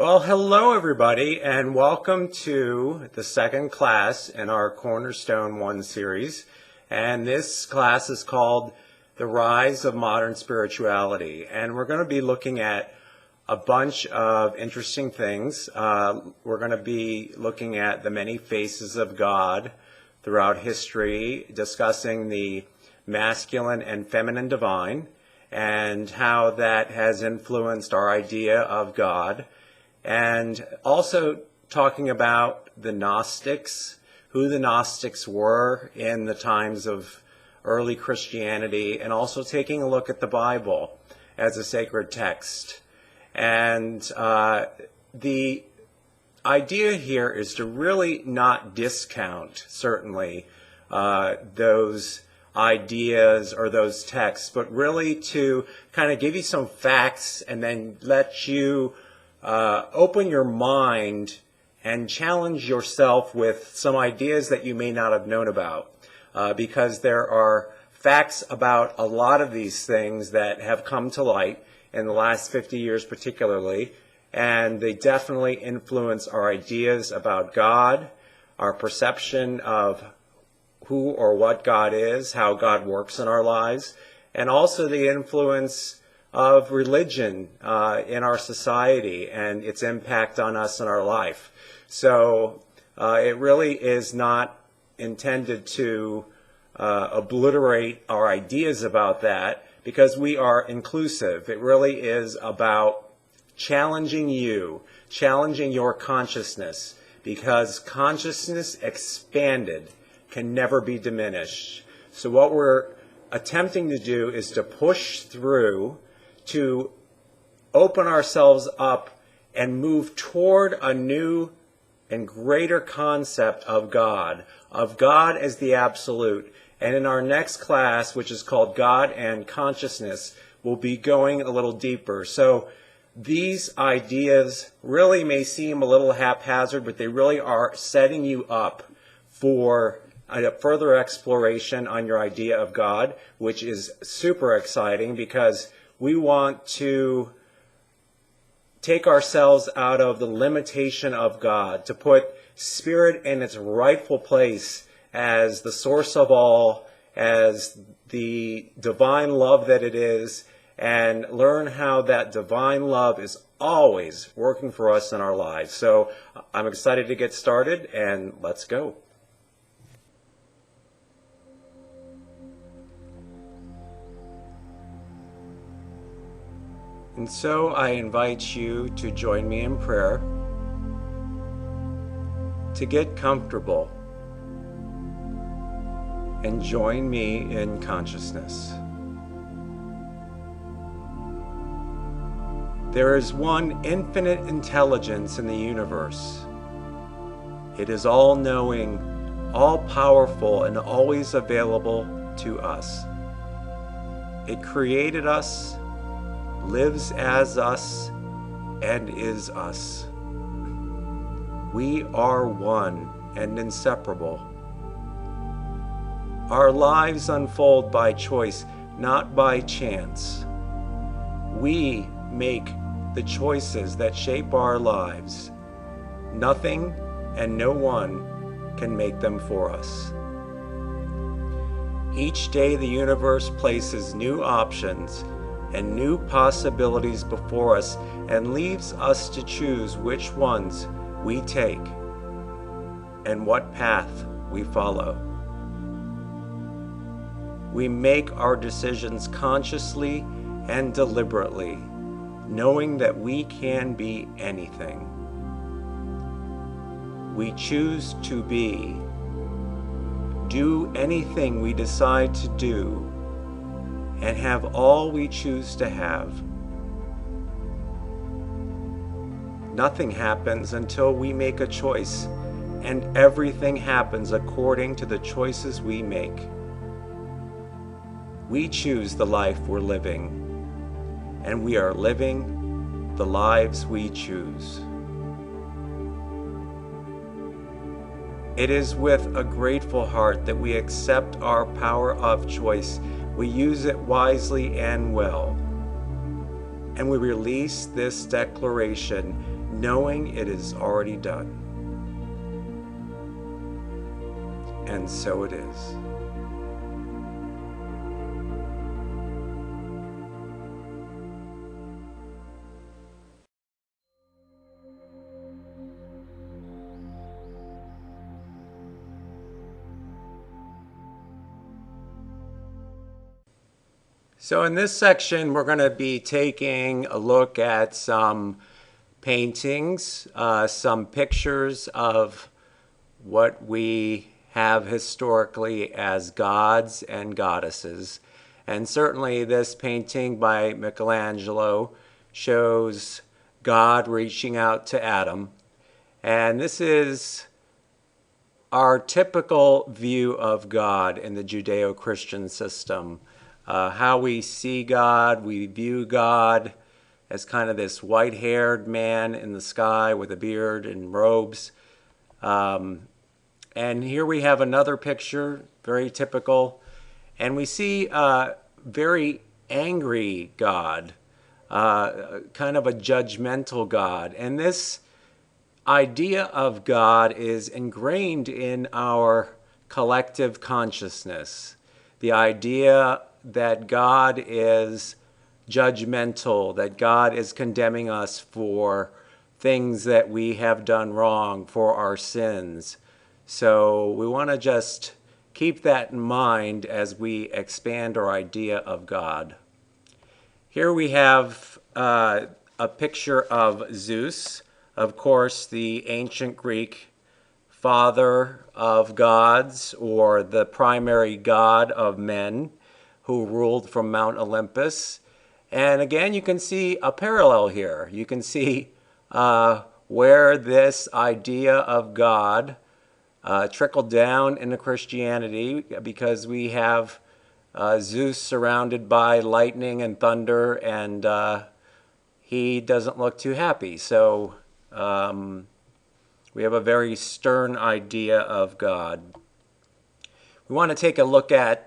Well, hello everybody, and welcome to the second class in our Cornerstone 1 series. And this class is called The Rise of Modern Spirituality. And we're going to be looking at a bunch of interesting things. We're going to be looking at the many faces of God throughout history, discussing the masculine and feminine divine, and how that has influenced our idea of God. And also talking about the Gnostics, who the Gnostics were in the times of early Christianity, and also taking a look at the Bible as a sacred text. And the idea here is to really not discount, certainly, those ideas or those texts, but really to kind of give you some facts and then let you open your mind and challenge yourself with some ideas that you may not have known about, because there are facts about a lot of these things that have come to light in the last 50 years particularly, and they definitely influence our ideas about God, our perception of who or what God is, how God works in our lives, and also the influence of religion in our society and its impact on us in our life. So it really is not intended to obliterate our ideas about that, because we are inclusive. It really is about challenging you, challenging your consciousness, because consciousness expanded can never be diminished. So what we're attempting to do is to push through, to open ourselves up and move toward a new and greater concept of God as the absolute. And in our next class, which is called God and Consciousness, we'll be going a little deeper. So these ideas really may seem a little haphazard, but they really are setting you up for a further exploration on your idea of God, which is super exciting, because we want to take ourselves out of the limitation of God, to put spirit in its rightful place as the source of all, as the divine love that it is, and learn how that divine love is always working for us in our lives. So I'm excited to get started, and let's go. And so I invite you to join me in prayer, to get comfortable, and join me in consciousness. There is one infinite intelligence in the universe. It is all-knowing, all-powerful, and always available to us. It created us, lives as us, and is us. We are one and inseparable. Our lives unfold by choice, not by chance. We make the choices that shape our lives. Nothing and no one can make them for us. Each day the universe places new options and new possibilities before us, and leaves us to choose which ones we take and what path we follow. We make our decisions consciously and deliberately, knowing that we can be anything. We choose to be, do anything we decide to do, and have all we choose to have. Nothing happens until we make a choice, and everything happens according to the choices we make. We choose the life we're living, and we are living the lives we choose. It is with a grateful heart that we accept our power of choice. We use it wisely and well. And we release this declaration knowing it is already done. And so it is. So in this section, we're going to be taking a look at some paintings, some pictures of what we have historically as gods and goddesses. And certainly this painting by Michelangelo shows God reaching out to Adam. And this is our typical view of God in the Judeo-Christian system. How we see God, we view God as kind of this white-haired man in the sky with a beard and robes. And here we have another picture, very typical. And we see a very angry God, kind of a judgmental God. And this idea of God is ingrained in our collective consciousness. The idea that God is judgmental, that God is condemning us for things that we have done wrong, for our sins. So we want to just keep that in mind as we expand our idea of God. Here we have a picture of Zeus, of course, the ancient Greek father of gods, or the primary god of men, who ruled from Mount Olympus. And again, you can see a parallel here. You can see where this idea of God trickled down into Christianity, because we have Zeus surrounded by lightning and thunder, and he doesn't look too happy. So we have a very stern idea of God. We want to take a look at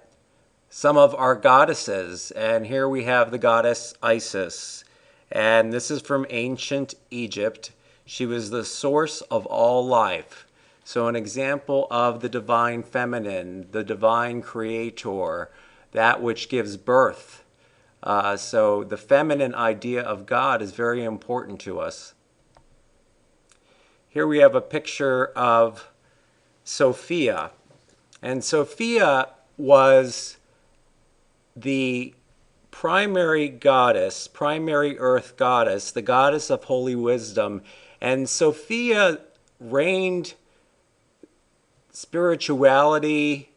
some of our goddesses, and here we have the goddess Isis, and this is from ancient Egypt. She was the source of all life. So an example of the divine feminine, the divine creator, that which gives birth. So the feminine idea of God is very important to us. Here we have a picture of Sophia, and Sophia was the primary goddess, primary earth goddess, the goddess of holy wisdom. And Sophia reigned spirituality,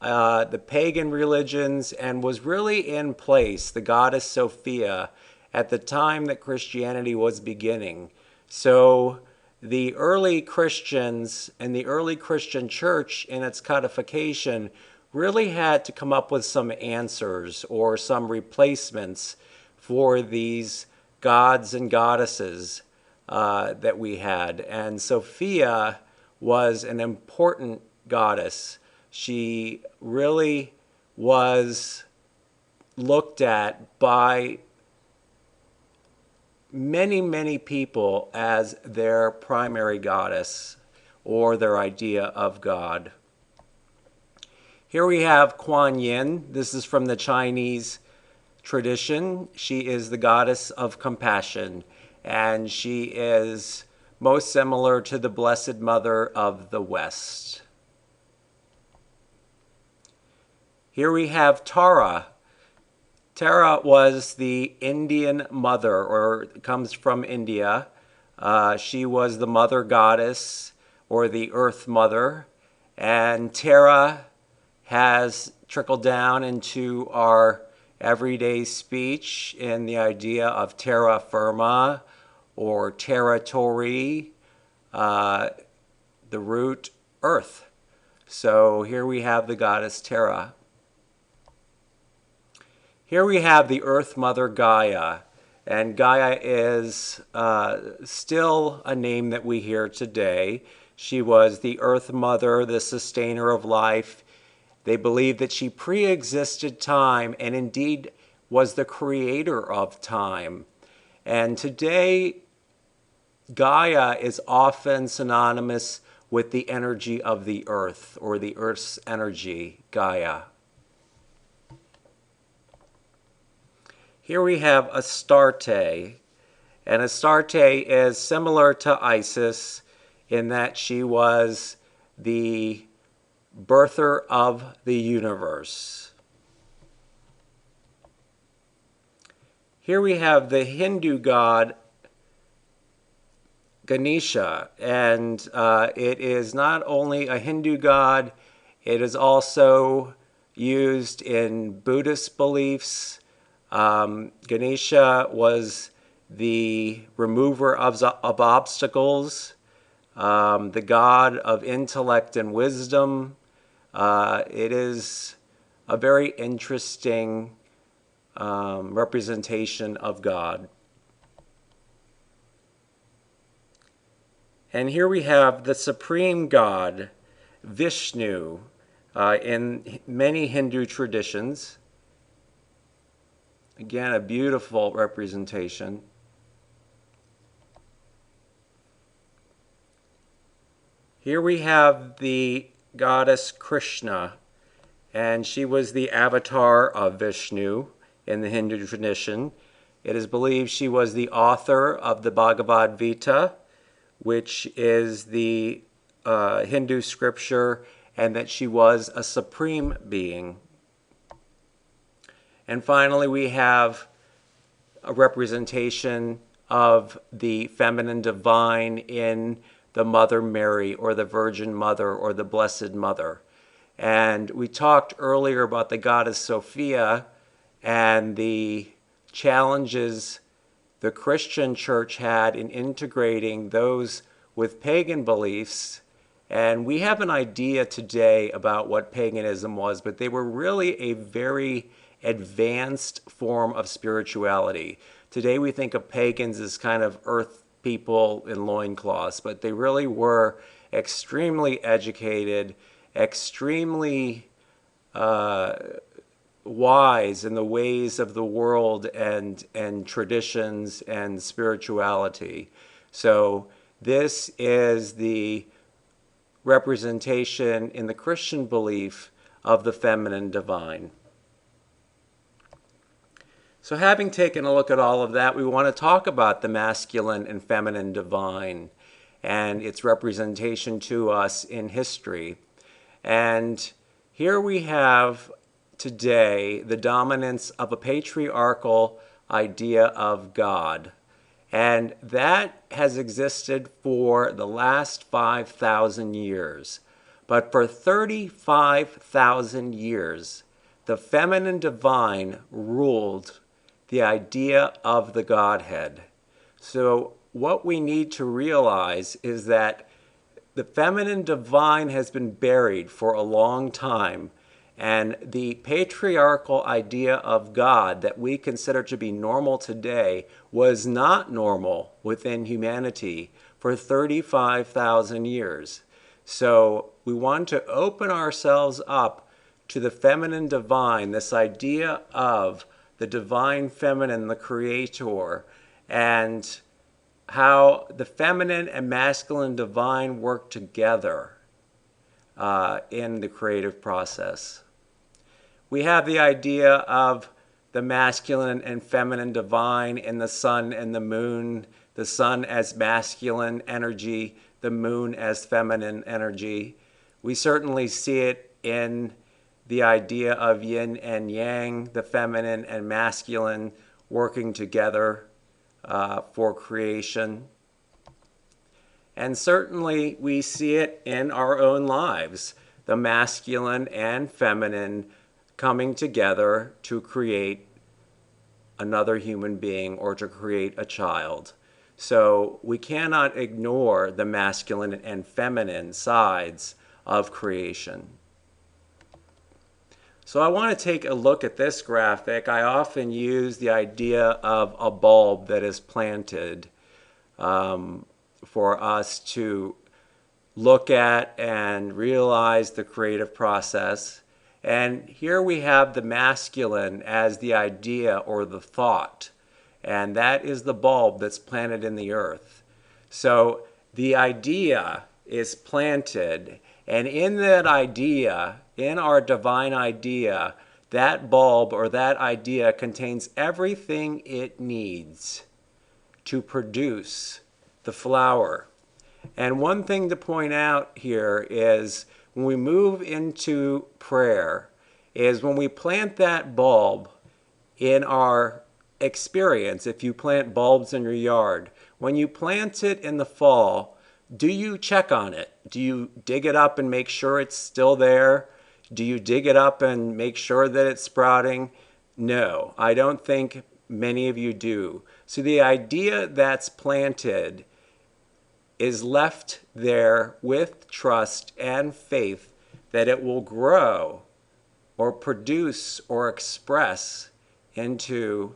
the pagan religions, and was really in place, the goddess Sophia, at the time that Christianity was beginning. So the early Christians and the early Christian church in its codification really had to come up with some answers or some replacements for these gods and goddesses that we had. And Sophia was an important goddess. She really was looked at by many, many people as their primary goddess or their idea of God. Here we have Kuan Yin. This is from the Chinese tradition. She is the goddess of compassion, and she is most similar to the Blessed Mother of the West. Here we have Tara. Tara was the Indian mother, or comes from India. She was the mother goddess, or the earth mother, and Tara has trickled down into our everyday speech in the idea of terra firma or territory, the root earth. So here we have the goddess Terra. Here we have the earth mother Gaia, and Gaia is still a name that we hear today. She was the earth mother, the sustainer of life. They believe that she pre-existed time and indeed was the creator of time. And today Gaia is often synonymous with the energy of the earth, or the earth's energy, Gaia. Here we have Astarte, and Astarte is similar to Isis in that she was the birther of the universe. Here we have the Hindu god Ganesha, and it is not only a Hindu god, it is also used in Buddhist beliefs. Ganesha was the remover of obstacles, the god of intellect and wisdom. It is a very interesting representation of God. And here we have the supreme god, Vishnu, in many Hindu traditions. Again, a beautiful representation. Here we have the goddess Krishna, and she was the avatar of Vishnu in the Hindu tradition. It is believed she was the author of the Bhagavad Gita, which is the Hindu scripture, and that she was a supreme being. And finally, we have a representation of the feminine divine in the Mother Mary, or the Virgin Mother, or the Blessed Mother. And we talked earlier about the goddess Sophia and the challenges the Christian church had in integrating those with pagan beliefs. And we have an idea today about what paganism was, but they were really a very advanced form of spirituality. Today we think of pagans as kind of earth people in loincloths, but they really were extremely educated, extremely wise in the ways of the world and traditions and spirituality. So this is the representation in the Christian belief of the feminine divine. So having taken a look at all of that, we want to talk about the masculine and feminine divine and its representation to us in history. And here we have today the dominance of a patriarchal idea of God. And that has existed for the last 5,000 years. But for 35,000 years, the feminine divine ruled the idea of the Godhead. So what we need to realize is that the feminine divine has been buried for a long time, and the patriarchal idea of God that we consider to be normal today was not normal within humanity for 35,000 years. So we want to open ourselves up to the feminine divine, this idea of the divine feminine, the creator, and how the feminine and masculine divine work together in the creative process. We have the idea of the masculine and feminine divine in the sun and the moon, the sun as masculine energy, the moon as feminine energy. We certainly see it in the idea of yin and yang, the feminine and masculine working together for creation. And certainly we see it in our own lives, the masculine and feminine coming together to create another human being or to create a child. So we cannot ignore the masculine and feminine sides of creation. So I want to take a look at this graphic. I often use the idea of a bulb that is planted for us to look at and realize the creative process. And here we have the masculine as the idea or the thought, and that is the bulb that's planted in the earth. So the idea is planted, and in that idea, in our divine idea, that bulb or that idea contains everything it needs to produce the flower. And one thing to point out here is when we move into prayer, is when we plant that bulb in our experience. If you plant bulbs in your yard, when you plant it in the fall, do you check on it? Do you dig it up and make sure it's still there? Do you dig it up and make sure that it's sprouting? No, I don't think many of you do. So the idea that's planted is left there with trust and faith that it will grow or produce or express into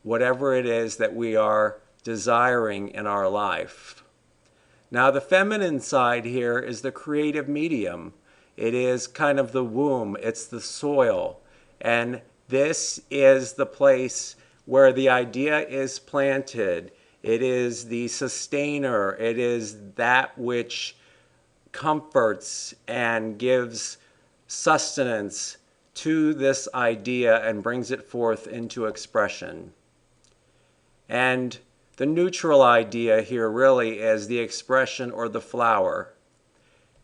whatever it is that we are desiring in our life. Now, the feminine side here is the creative medium. It is kind of the womb, it's the soil. And this is the place where the idea is planted. It is the sustainer. It is that which comforts and gives sustenance to this idea and brings it forth into expression. And the neutral idea here really is the expression or the flower.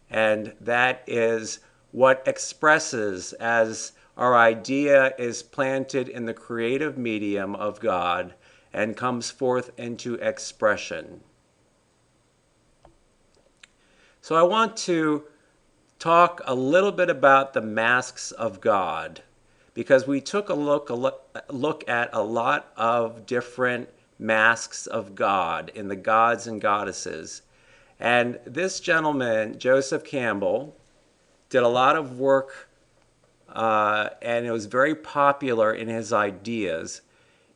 And that is what expresses as our idea is planted in the creative medium of God and comes forth into expression. So I want to talk a little bit about the masks of God, because we took a look at a lot of different masks of God in the gods and goddesses. And this gentleman, Joseph Campbell, did a lot of work and it was very popular in his ideas.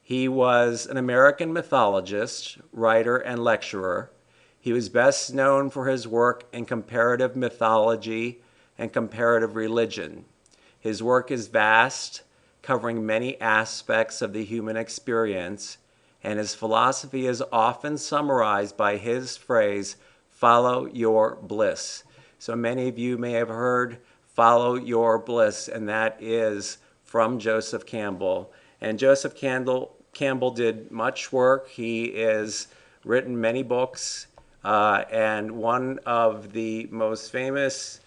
He was an American mythologist, writer, and lecturer. He was best known for his work in comparative mythology and comparative religion. His work is vast, covering many aspects of the human experience, and his philosophy is often summarized by his phrase, "Follow your bliss." So many of you may have heard "Follow your bliss," and that is from Joseph Campbell. And Joseph Campbell did much work. He has written many books, and one of the most famous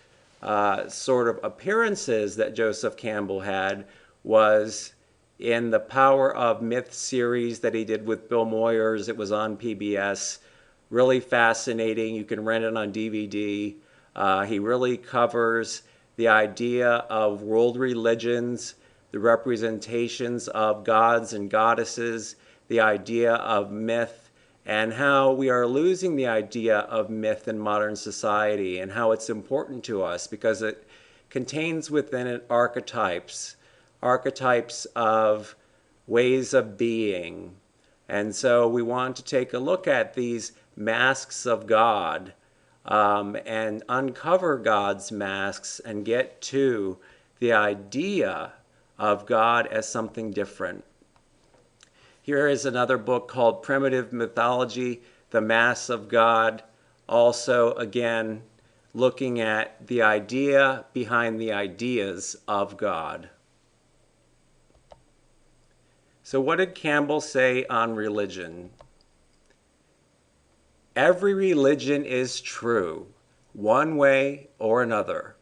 sort of appearances that Joseph Campbell had was in the Power of Myth series that he did with Bill Moyers. It was on PBS. Really fascinating. You can rent it on DVD. He really covers the idea of world religions, the representations of gods and goddesses, the idea of myth, and how we are losing the idea of myth in modern society, and how it's important to us because it contains within it archetypes of ways of being. And so we want to take a look at these masks of God and uncover God's masks and get to the idea of God as something different. Here is another book called Primitive Mythology, The Masks of God. Also, again, looking at the idea behind the ideas of God. So what did Campbell say on religion? Every religion is true, one way or another.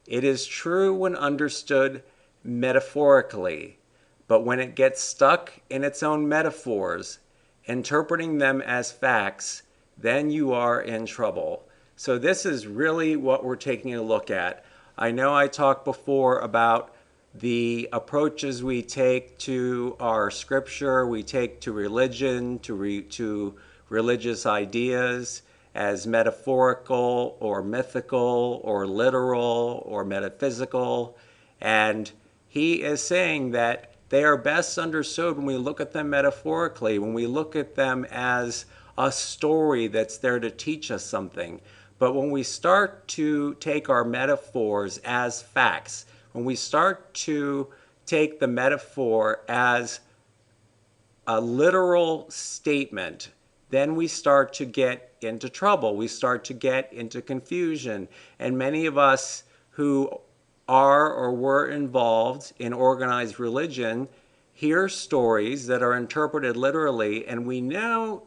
It is true when understood metaphorically, but when it gets stuck in its own metaphors, interpreting them as facts, then you are in trouble. So this is really what we're taking a look at. I know I talked before about the approaches we take to our scripture, we take to religion, to religious ideas as metaphorical or mythical or literal or metaphysical. And he is saying that they are best understood when we look at them metaphorically, when we look at them as a story that's there to teach us something. But when we start to take our metaphors as facts, when we start to take the metaphor as a literal statement, then we start to get into trouble. We start to get into confusion. And many of us who are or were involved in organized religion hear stories that are interpreted literally, and we know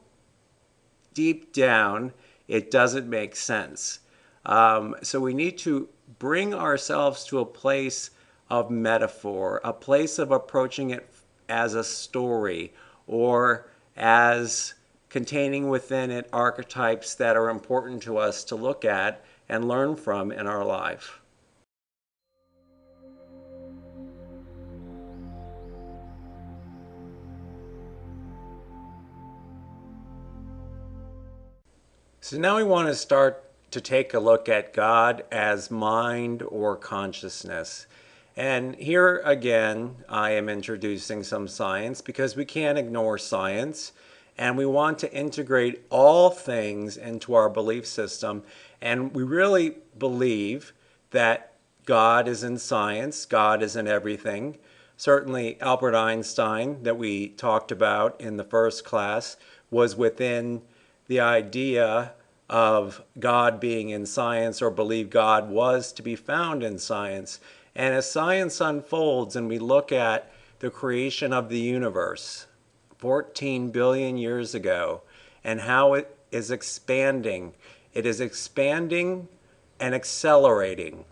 deep down it doesn't make sense. So we need to bring ourselves to a place of metaphor, a place of approaching it as a story or as containing within it archetypes that are important to us to look at and learn from in our life. So now we want to start to take a look at God as mind or consciousness. And here again, I am introducing some science because we can't ignore science. And we want to integrate all things into our belief system. And we really believe that God is in science, God is in everything. Certainly Albert Einstein, that we talked about in the first class, was within the idea of God being in science, or believe God was to be found in science. And as science unfolds and we look at the creation of the universe 14 billion years ago and how it is expanding, it is expanding and accelerating.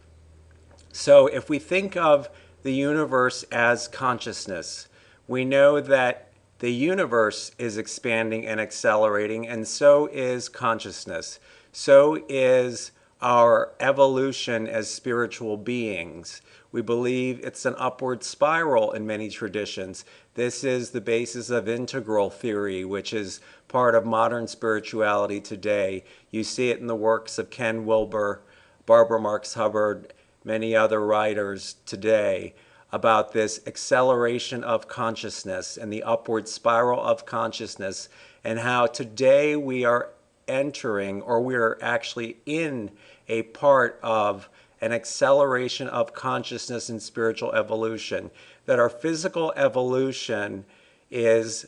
So if we think of the universe as consciousness, we know that the universe is expanding and accelerating, and so is consciousness. So is our evolution as spiritual beings. We believe it's an upward spiral in many traditions. This is the basis of integral theory, which is part of modern spirituality today. You see it in the works of Ken Wilber, Barbara Marx Hubbard, many other writers today, about this acceleration of consciousness and the upward spiral of consciousness, and how today we are entering, or we are actually in, a part of an acceleration of consciousness and spiritual evolution. That our physical evolution is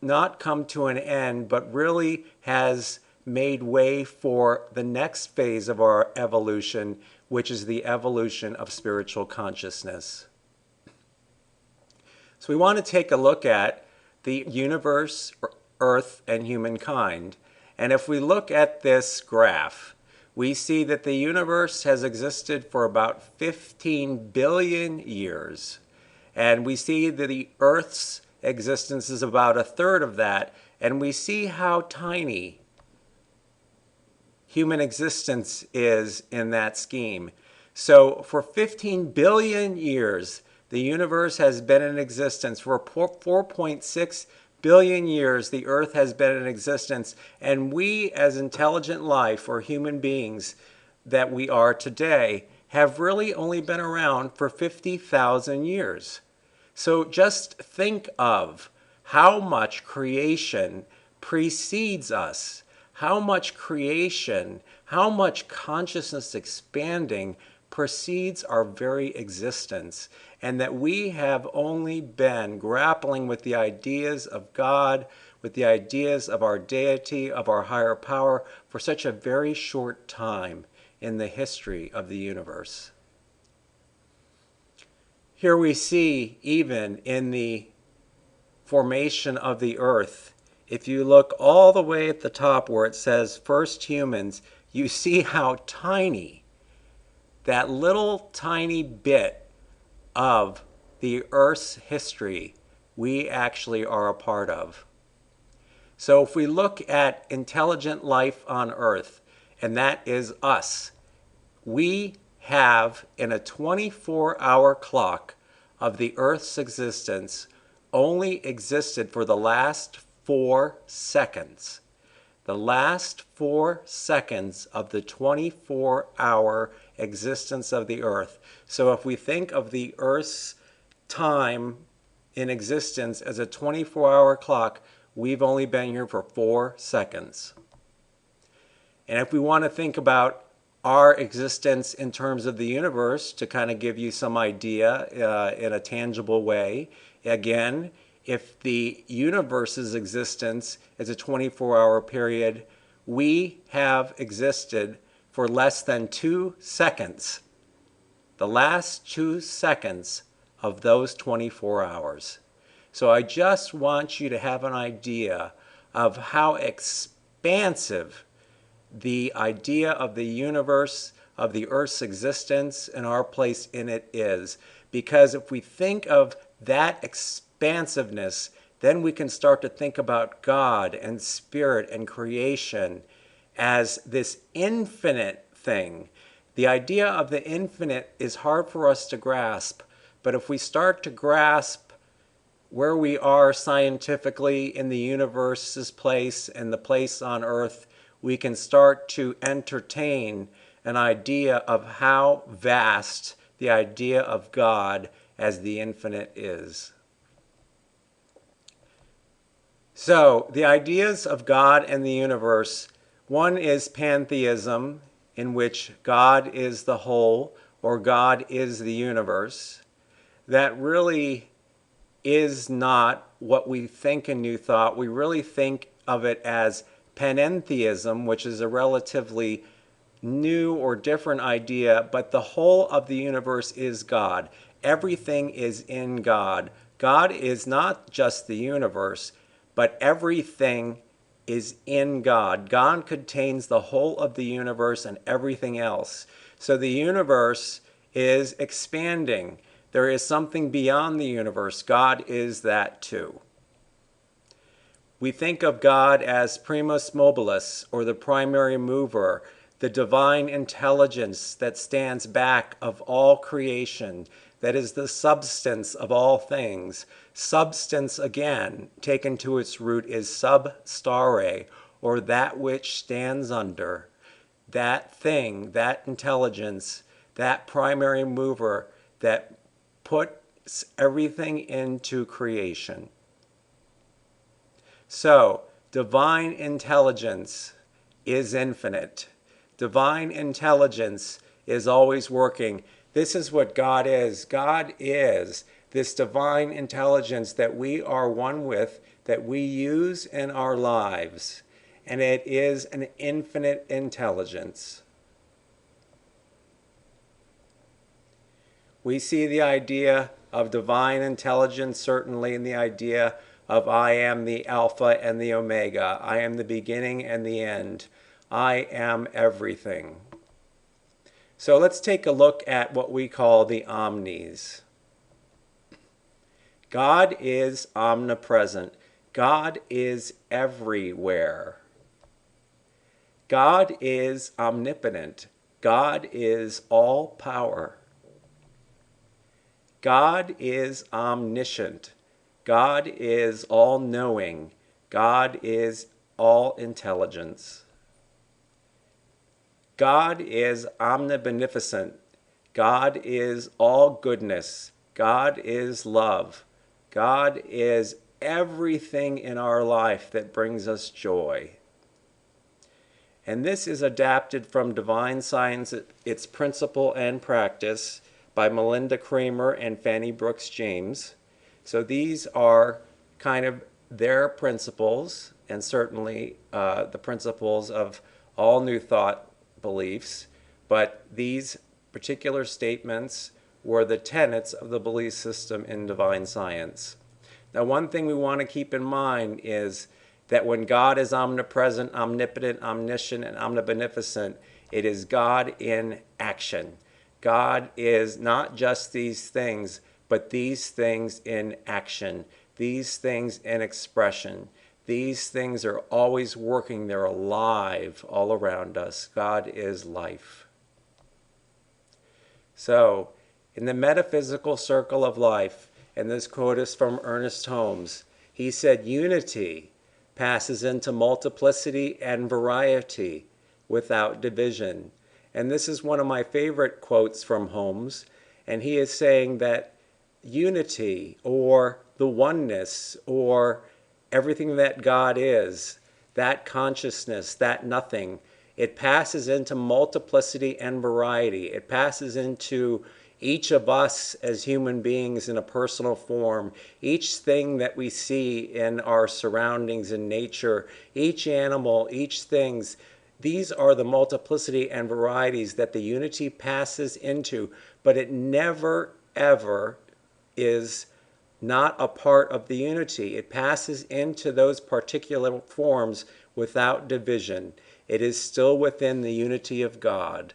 not come to an end, but really has made way for the next phase of our evolution, which is the evolution of spiritual consciousness. So we want to take a look at the universe, Earth, and humankind. And if we look at this graph, we see that the universe has existed for about 15 billion years. And we see that the Earth's existence is about a third of that. And we see how tiny human existence is in that scheme. So for 15 billion years, the universe has been in existence. For 4.6 billion years, the Earth has been in existence. And we, as intelligent life, or human beings that we are today, have really only been around for 50,000 years. So just think of how much creation precedes us, how much creation, how much consciousness expanding precedes our very existence, and that we have only been grappling with the ideas of God, with the ideas of our deity, of our higher power, for such a very short time in the history of the universe. Here we see, even in the formation of the Earth, if you look all the way at the top where it says first humans, you see how tiny that little tiny bit of the Earth's history we actually are a part of. So if we look at intelligent life on Earth, and that is us, we have, in a 24-hour clock of the Earth's existence, only existed for the last 4 seconds. The last 4 seconds of the 24-hour existence of the Earth. So if we think of the Earth's time in existence as a 24-hour clock, we've only been here for 4 seconds. And if we want to think about our existence in terms of the universe, to kind of give you some idea in a tangible way, again, if the universe's existence is a 24-hour period, we have existed for less than 2 seconds. The last 2 seconds of those 24 hours. So I just want you to have an idea of how expansive the idea of the universe, of the Earth's existence, and our place in it is. Because if we think of that expansiveness, then we can start to think about God and spirit and creation as this infinite thing. The idea of the infinite is hard for us to grasp, but if we start to grasp where we are scientifically in the universe's place and the place on Earth, we can start to entertain an idea of how vast the idea of God as the infinite is. So, the ideas of God and the universe, one is pantheism, in which God is the whole, or God is the universe. That really is not what we think in New Thought. We really think of it as Panentheism, which is a relatively new or different idea, but the whole of the universe is God. Everything is in God. God is not just the universe, but everything is in God. God contains the whole of the universe and everything else. So the universe is expanding. There is something beyond the universe. God is that too. We think of God as primus mobilis, or the primary mover, the divine intelligence that stands back of all creation, that is the substance of all things. Substance, again, taken to its root, is sub stare, or that which stands under. That thing, that intelligence, that primary mover that puts everything into creation. So, divine intelligence is infinite. Divine intelligence is always working. This is what God is. God is this divine intelligence that we are one with, that we use in our lives. And it is an infinite intelligence. We see the idea of divine intelligence certainly in the idea of I am the Alpha and the Omega. I am the beginning and the end. I am everything. So let's take a look at what we call the omnis. God is omnipresent. God is everywhere. God is omnipotent. God is all power. God is omniscient. God is all-knowing. God is all intelligence. God is omnibeneficent. God is all goodness. God is love. God is everything in our life that brings us joy. And this is adapted from Divine Science, Its Principle and Practice by Melinda Kramer and Fanny Brooks James. So these are kind of their principles, and certainly the principles of all New Thought beliefs, but these particular statements were the tenets of the belief system in divine science. Now, one thing we want to keep in mind is that when God is omnipresent, omnipotent, omniscient, and omnibeneficent, it is God in action. God is not just these things, but these things in action, these things in expression. These things are always working. They're alive all around us. God is life. So, in the metaphysical circle of life, and this quote is from Ernest Holmes, he said, unity passes into multiplicity and variety without division. And this is one of my favorite quotes from Holmes. And he is saying that unity, or the oneness, or everything that God is, that consciousness, that nothing, it passes into multiplicity and variety. It passes into Each of us as human beings in a personal form, each thing that we see in our surroundings in nature, each animal, each things, these are the multiplicity and varieties that the unity passes into, but it never, ever is not a part of the unity. It passes into those particular forms without division. It is still within the unity of God.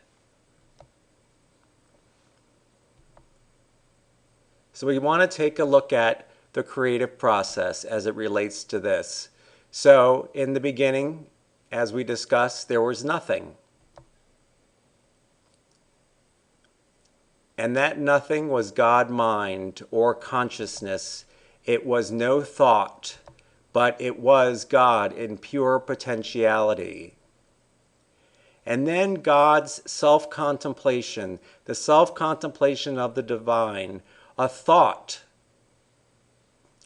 So we want to take a look at the creative process as it relates to this. So in the beginning, as we discussed, there was nothing. And that nothing was God mind or consciousness. It was no thought, but it was God in pure potentiality. And then God's self-contemplation, the self-contemplation of the divine, a thought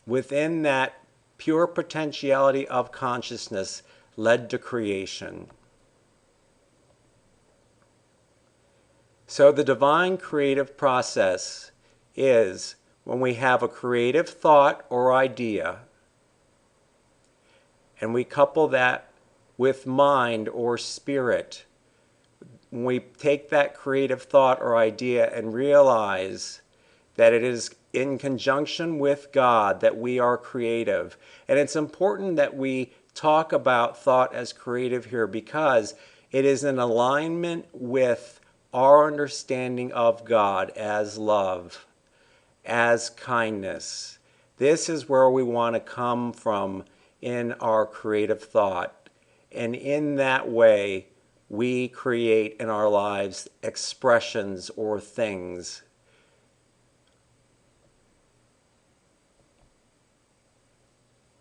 within that pure potentiality of consciousness led to creation. So the divine creative process is when we have a creative thought or idea, and we couple that with mind or spirit. When we take that creative thought or idea and realize that it is in conjunction with God that we are creative. And it's important that we talk about thought as creative here because it is in alignment with our understanding of God as love, as kindness. This is where we want to come from in our creative thought. And in that way, we create in our lives expressions or things.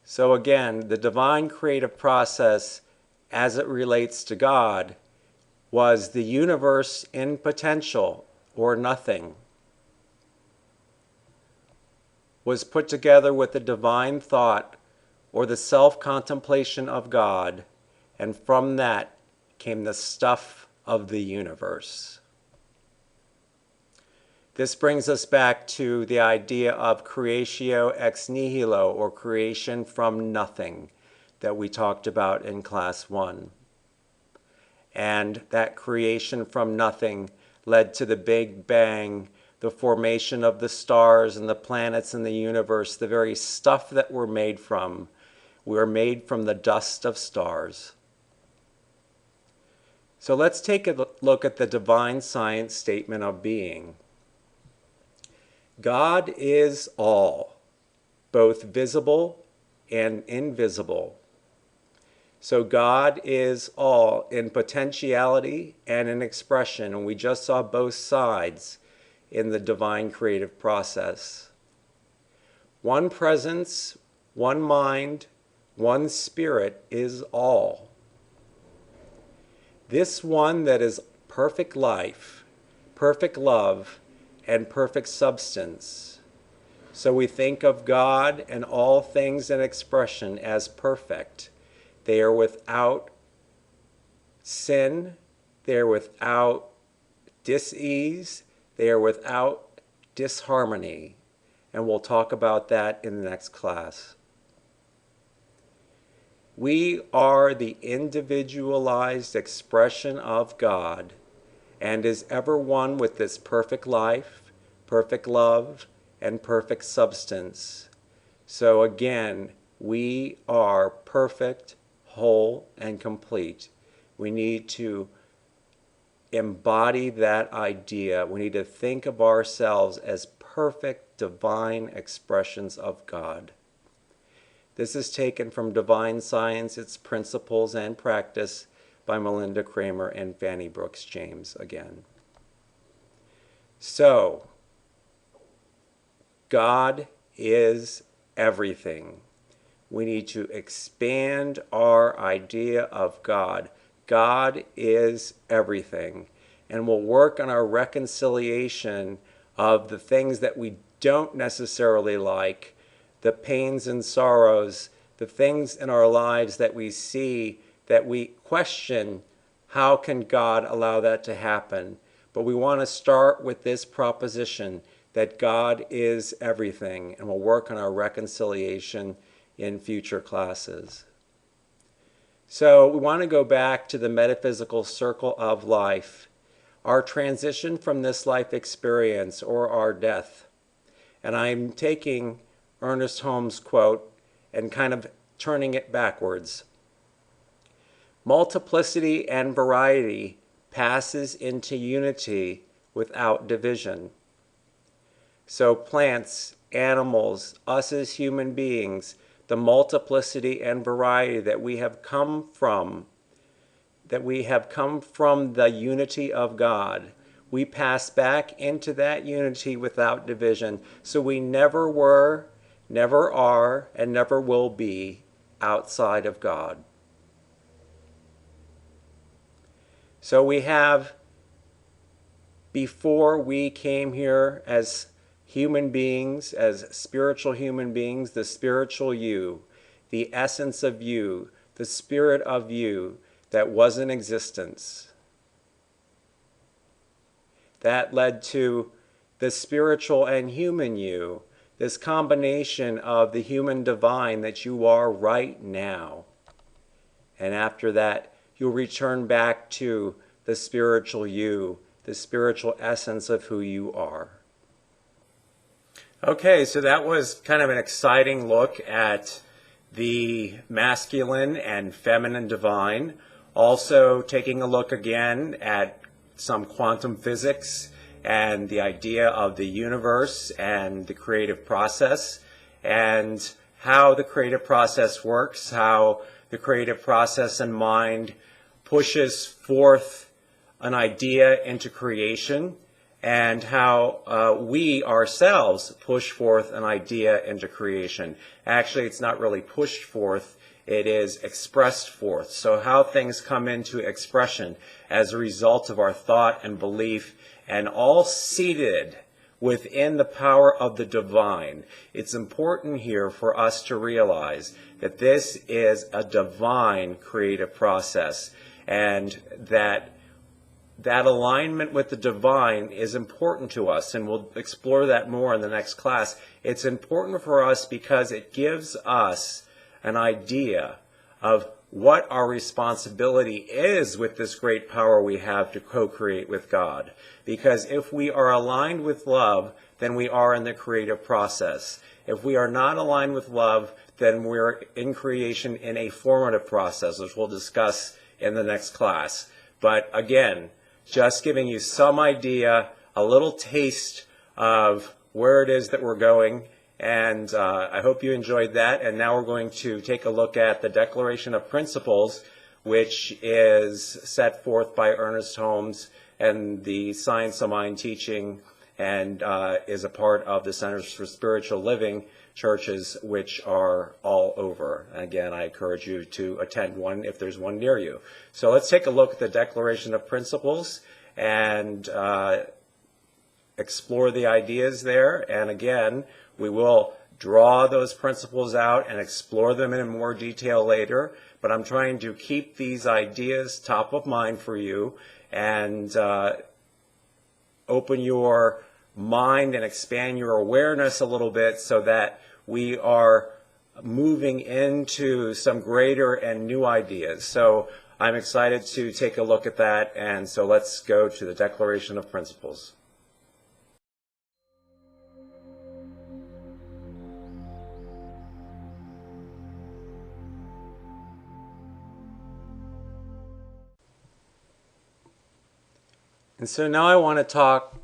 So again, the divine creative process as it relates to God was the universe in potential or nothing was put together with the divine thought or the self-contemplation of God, and from that came the stuff of the universe. This brings us back to the idea of creatio ex nihilo, or creation from nothing, that we talked about in class 1. And that creation from nothing led to the Big Bang, the formation of the stars and the planets in the universe, the very stuff that we're made from. We're made from the dust of stars. So let's take a look at the divine science statement of being. God is all, both visible and invisible. So God is all in potentiality and in expression, and we just saw both sides in the divine creative process. One presence, one mind, one spirit is all. This one that is perfect life, perfect love, and perfect substance. So we think of God and all things in expression as perfect. They are without sin, they are without dis-ease, they are without disharmony. And we'll talk about that in the next class. We are the individualized expression of God and is ever one with this perfect life, perfect love, and perfect substance. So again, we are perfect, whole, and complete. We need to embody that idea. We need to think of ourselves as perfect, divine expressions of God. This is taken from Divine Science, Its Principles and Practice by Melinda Kramer and Fanny Brooks James again. So, God is everything. We need to expand our idea of God. God is everything. And we'll work on our reconciliation of the things that we don't necessarily like, the pains and sorrows, the things in our lives that we see that we question, how can God allow that to happen? But we want to start with this proposition that God is everything, and we'll work on our reconciliation in future classes. So we want to go back to the metaphysical circle of life, our transition from this life experience or our death. And I'm taking Ernest Holmes' quote and kind of turning it backwards. Multiplicity and variety passes into unity without division. So plants, animals, us as human beings, the multiplicity and variety that we have come from the unity of God. We pass back into that unity without division. So we never were, never are, and never will be outside of God. So we have, before we came here as human beings, as spiritual human beings, the spiritual you, the essence of you, the spirit of you that was in existence. That led to the spiritual and human you, this combination of the human divine that you are right now. And after that, you'll return back to the spiritual you, the spiritual essence of who you are. Okay, so that was kind of an exciting look at the masculine and feminine divine. Also taking a look again at some quantum physics and the idea of the universe and the creative process and how the creative process works, how the creative process and mind pushes forth an idea into creation, and how we ourselves push forth an idea into creation. Actually, it's not really pushed forth, it is expressed forth. So how things come into expression as a result of our thought and belief, and all seated within the power of the divine. It's important here for us to realize that this is a divine creative process, and that alignment with the divine is important to us, and we'll explore that more in the next class. It's important for us because it gives us an idea of what our responsibility is with this great power we have to co-create with God. Because if we are aligned with love, then we are in the creative process. If we are not aligned with love, then we're in creation in a formative process, which we'll discuss in the next class. But again, just giving you some idea, a little taste of where it is that we're going. And I hope you enjoyed that. And now we're going to take a look at the Declaration of Principles, which is set forth by Ernest Holmes and the Science of Mind teaching, and is a part of the Centers for Spiritual Living churches, which are all over. Again, I encourage you to attend one if there's one near you. So let's take a look at the Declaration of Principles and explore the ideas there. And again, we will draw those principles out and explore them in more detail later. But I'm trying to keep these ideas top of mind for you and open your mind and expand your awareness a little bit so that we are moving into some greater and new ideas. So I'm excited to take a look at that, and so let's go to the Declaration of Principles. And so now I want to talk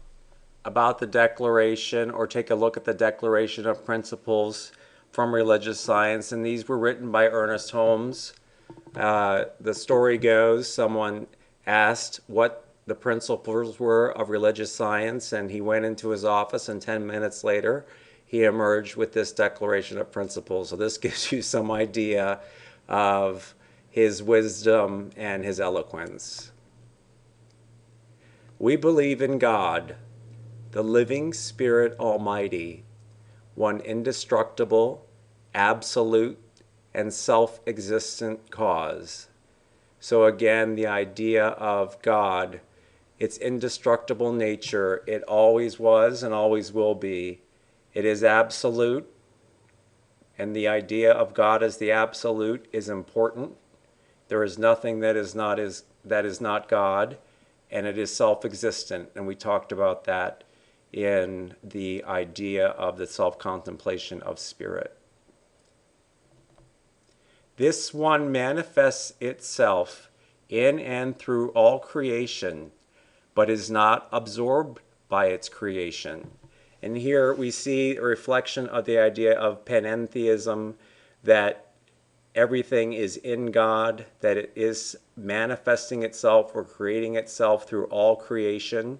about the Declaration, or take a look at the Declaration of Principles from religious science. And these were written by Ernest Holmes. The story goes, someone asked what the principles were of religious science, and he went into his office, and 10 minutes later, he emerged with this Declaration of Principles. So this gives you some idea of his wisdom and his eloquence. We believe in God, the living Spirit Almighty, one indestructible, absolute, and self-existent cause. So again, the idea of God its indestructible nature. It always was and always will be. It is absolute, and the idea of God as the absolute is important. There is nothing that is not God, and it is self-existent, and we talked about that in the idea of the self-contemplation of spirit. This one manifests itself in and through all creation, but is not absorbed by its creation. And here we see a reflection of the idea of Panentheism, that everything is in God, that it is manifesting itself or creating itself through all creation,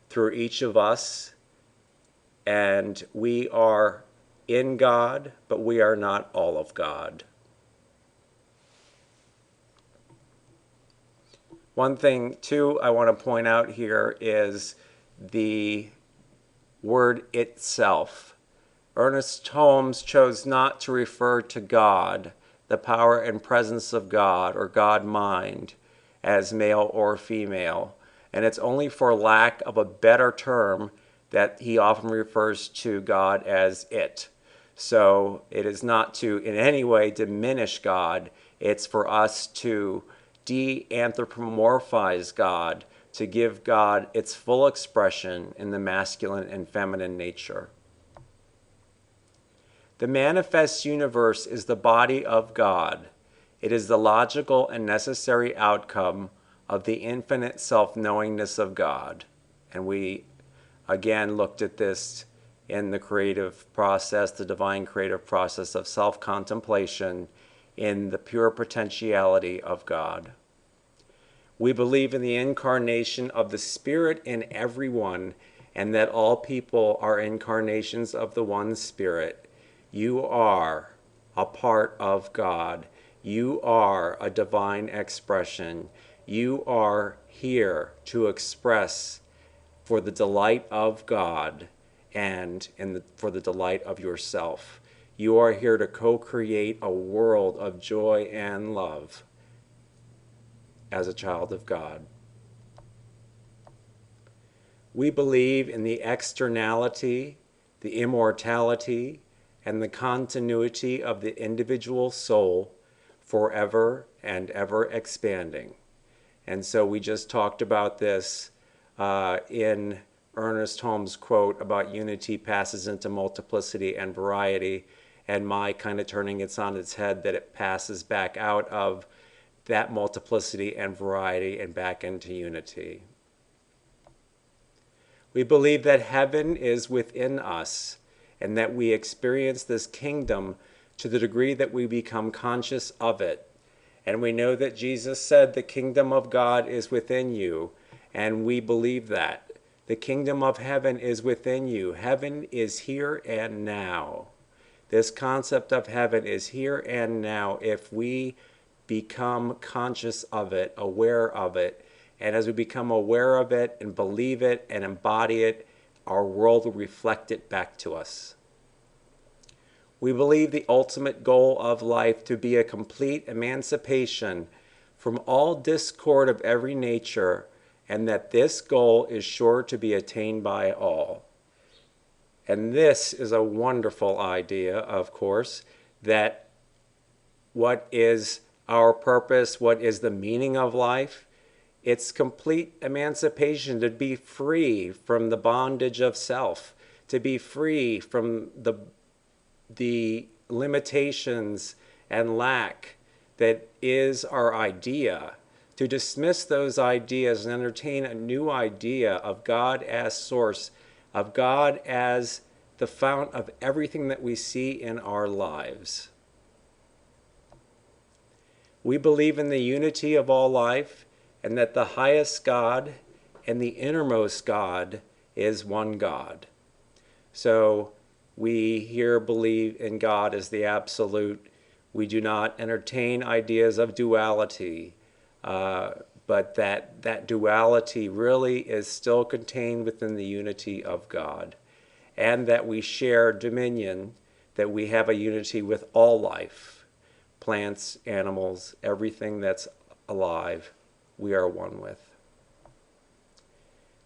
through each of us. And we are in God, but we are not all of God. One thing, too, I want to point out here is the word itself. Ernest Holmes chose not to refer to God, the power and presence of God, or God mind, as male or female. And it's only for lack of a better term that he often refers to God as it. So it is not to in any way diminish God. It's for us to de-anthropomorphize God, to give God its full expression in the masculine and feminine nature. The manifest universe is the body of God. It is the logical and necessary outcome of the infinite self-knowingness of God. And we again looked at this in the creative process, the divine creative process of self-contemplation in the pure potentiality of God. We believe in the incarnation of the Spirit in everyone, and that all people are incarnations of the one Spirit. You are a part of God. You are a divine expression. You are here to express for the delight of God and for the delight of yourself. You are here to co-create a world of joy and love as a child of God. We believe in the externality, the immortality, and the continuity of the individual soul forever and ever expanding. And so we just talked about this in Ernest Holmes' quote about unity passes into multiplicity and variety, and my kind of turning it on its head that it passes back out of that multiplicity and variety and back into unity. We believe that heaven is within us and that we experience this kingdom to the degree that we become conscious of it. And we know that Jesus said the kingdom of God is within you, and we believe that. The kingdom of heaven is within you. Heaven is here and now. This concept of heaven is here and now if we become conscious of it, aware of it. And as we become aware of it and believe it and embody it, our world will reflect it back to us. We believe the ultimate goal of life to be a complete emancipation from all discord of every nature, and that this goal is sure to be attained by all. And this is a wonderful idea, of course, that what is our purpose, what is the meaning of life? It's complete emancipation, to be free from the bondage of self, to be free from the limitations and lack that is our idea, to dismiss those ideas and entertain a new idea of God as source, of God as the fount of everything that we see in our lives. We believe in the unity of all life, and that the highest God and the innermost God is one God. So we here believe in God as the absolute. We do not entertain ideas of duality, but that duality really is still contained within the unity of God, and that we share dominion, that we have a unity with all life, plants, animals, everything that's alive, we are one with.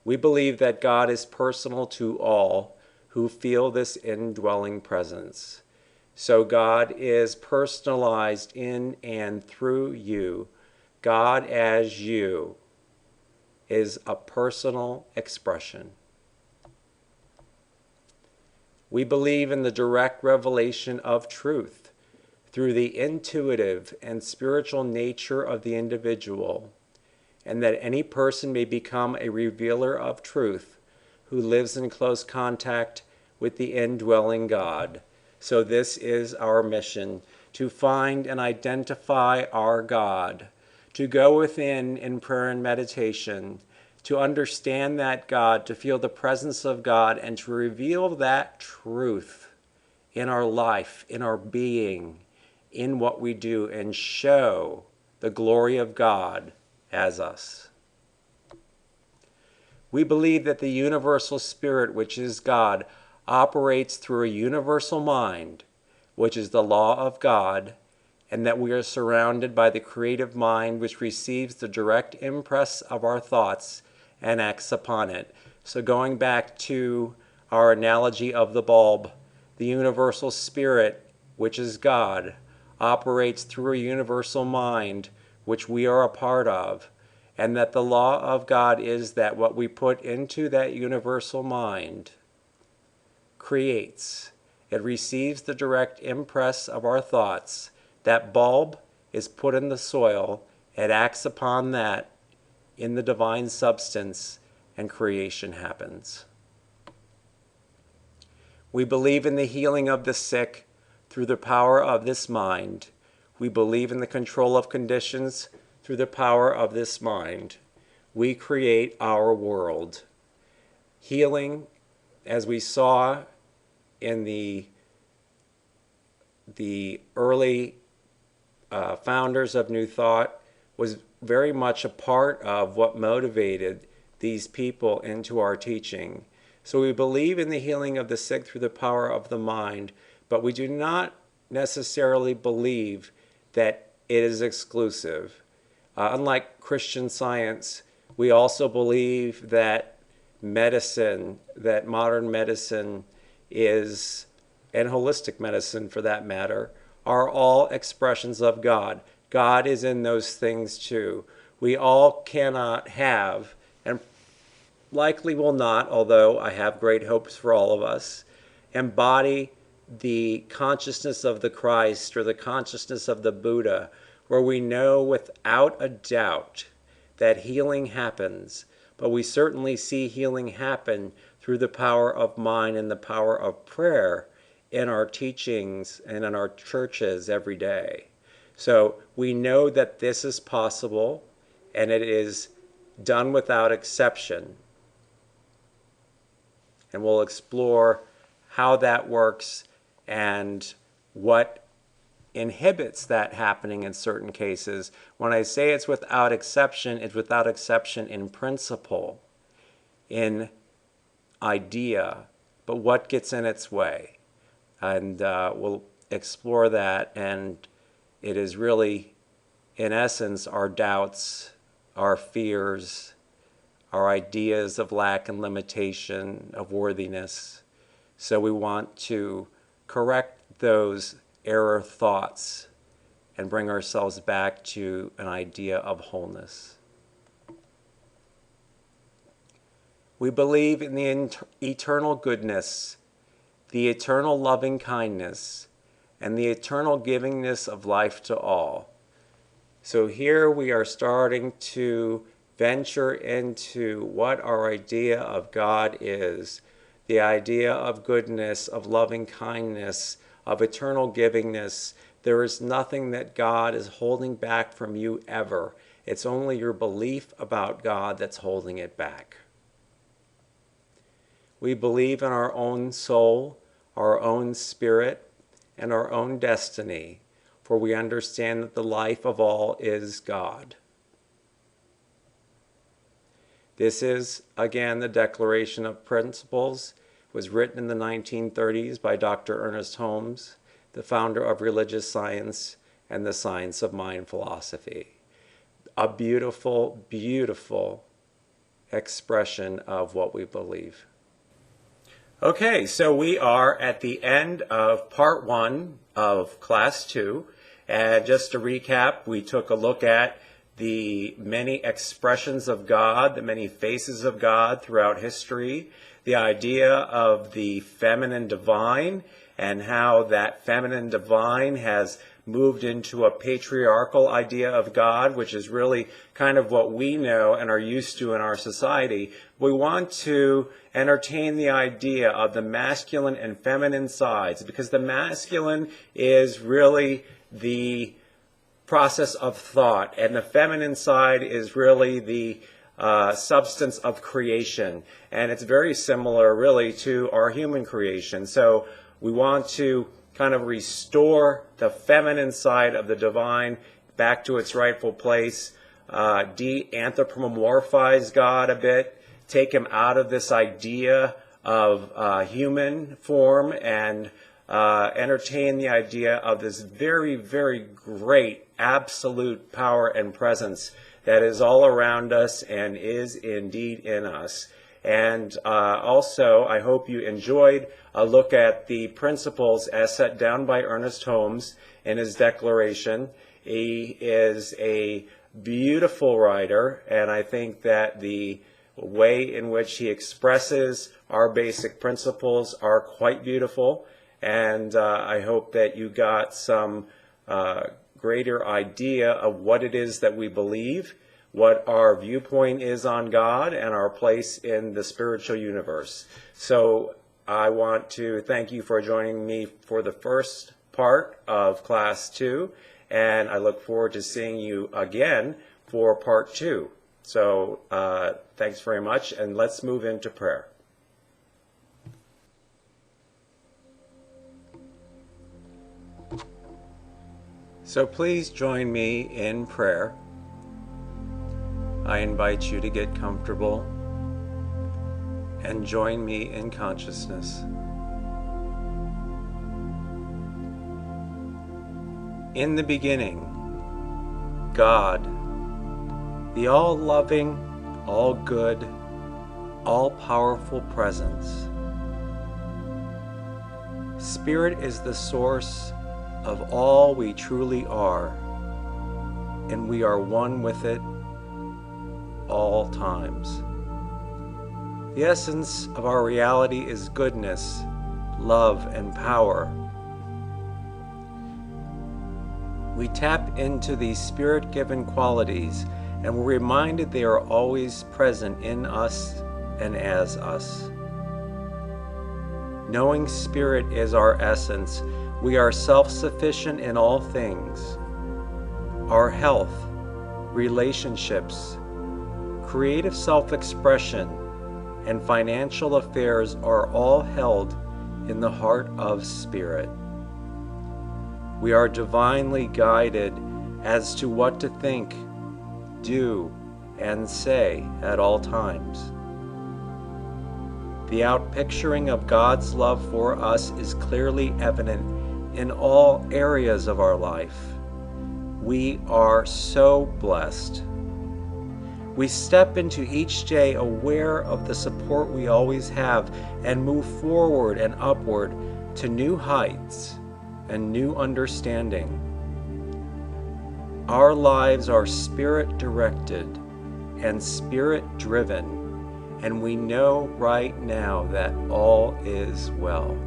We believe that God is personal to all who feel this indwelling presence. So God is personalized in and through you. God as you is a personal expression. We believe in the direct revelation of truth through the intuitive and spiritual nature of the individual, and that any person may become a revealer of truth who lives in close contact with the indwelling God. So this is our mission, to find and identify our God, to go within in prayer and meditation, to understand that God, to feel the presence of God, and to reveal that truth in our life, in our being, in what we do, and show the glory of God as us. We believe that the universal spirit, which is God, operates through a universal mind, which is the law of God, and that we are surrounded by the creative mind, which receives the direct impress of our thoughts and acts upon it. So going back to our analogy of the bulb, the universal spirit, which is God, operates through a universal mind, which we are a part of, and that the law of God is that what we put into that universal mind creates. It receives the direct impress of our thoughts. That bulb is put in the soil. It acts upon that in the divine substance, and creation happens. We believe in the healing of the sick through the power of this mind. We believe in the control of conditions through the power of this mind. We create our world. Healing, as we saw in the early founders of New Thought, was very much a part of what motivated these people into our teaching. So we believe in the healing of the sick through the power of the mind, but we do not necessarily believe that it is exclusive. Unlike Christian Science, we also believe that medicine, that modern medicine is, and holistic medicine for that matter, are all expressions of God. God is in those things too. We all cannot have, and likely will not, although I have great hopes for all of us, embody the consciousness of the Christ or the consciousness of the Buddha, where we know without a doubt that healing happens, but we certainly see healing happen through the power of mind and the power of prayer in our teachings and in our churches every day. So we know that this is possible, and it is done without exception. And we'll explore how that works and what inhibits that happening in certain cases. When I say it's without exception in principle, in idea, but what gets in its way. And we'll explore that, and it is really, in essence, our doubts, our fears, our ideas of lack and limitation, of worthiness. So we want to correct those error thoughts and bring ourselves back to an idea of wholeness. We believe in the eternal goodness, the eternal loving kindness, and the eternal givingness of life to all. So here we are starting to venture into what our idea of God is, the idea of goodness, of loving kindness, of eternal givingness. There is nothing that God is holding back from you ever. It's only your belief about God that's holding it back. We believe in our own soul, our own spirit, and our own destiny, for we understand that the life of all is God. This is, again, the Declaration of Principles. It was written in the 1930s by Dr. Ernest Holmes, the founder of religious science and the science of mind philosophy. A beautiful, beautiful expression of what we believe. Okay, so we are at the end of part 1 of class 2. And just to recap, we took a look at the many expressions of God, the many faces of God throughout history, the idea of the feminine divine, and how that feminine divine has moved into a patriarchal idea of God, which is really kind of what we know and are used to in our society. We want to entertain the idea of the masculine and feminine sides, because the masculine is really the process of thought, and the feminine side is really the substance of creation. And it's very similar really to our human creation. So we want to kind of restore the feminine side of the divine back to its rightful place, de-anthropomorphize God a bit, take him out of this idea of human form, and entertain the idea of this very, very great absolute power and presence that is all around us and is indeed in us. And also, I hope you enjoyed a look at the principles as set down by Ernest Holmes in his declaration. He is a beautiful writer, and I think that the way in which he expresses our basic principles are quite beautiful. And I hope that you got some greater idea of what it is that we believe, what our viewpoint is on God, and our place in the spiritual universe. So I want to thank you for joining me for the first part of class 2, and I look forward to seeing you again for part 2. So thanks very much, and let's move into prayer. So please join me in prayer. I invite you to get comfortable and join me in consciousness. In the beginning, God, the all-loving, all-good, all-powerful presence. Spirit is the source of all we truly are, and we are one with it all times. The essence of our reality is goodness, love, and power. We tap into these spirit-given qualities, and we're reminded they are always present in us and as us. Knowing Spirit is our essence, we are self-sufficient in all things. Our health, relationships, creative self-expression, and financial affairs are all held in the heart of Spirit. We are divinely guided as to what to think, do, and say at all times. The outpicturing of God's love for us is clearly evident in all areas of our life. We are so blessed. We step into each day aware of the support we always have and move forward and upward to new heights and new understanding. Our lives are spirit-directed and spirit-driven, and we know right now that all is well.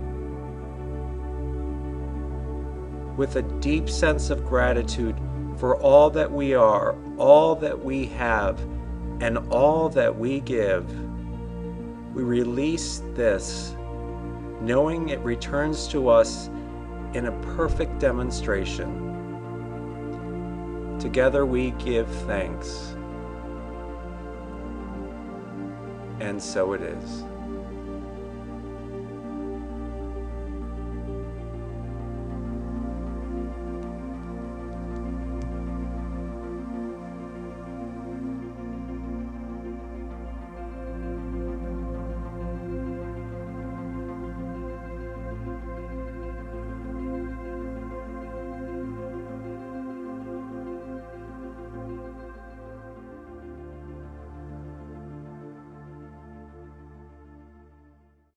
With a deep sense of gratitude for all that we are, all that we have, and all that we give, we release this, knowing it returns to us in a perfect demonstration. Together we give thanks. And so it is.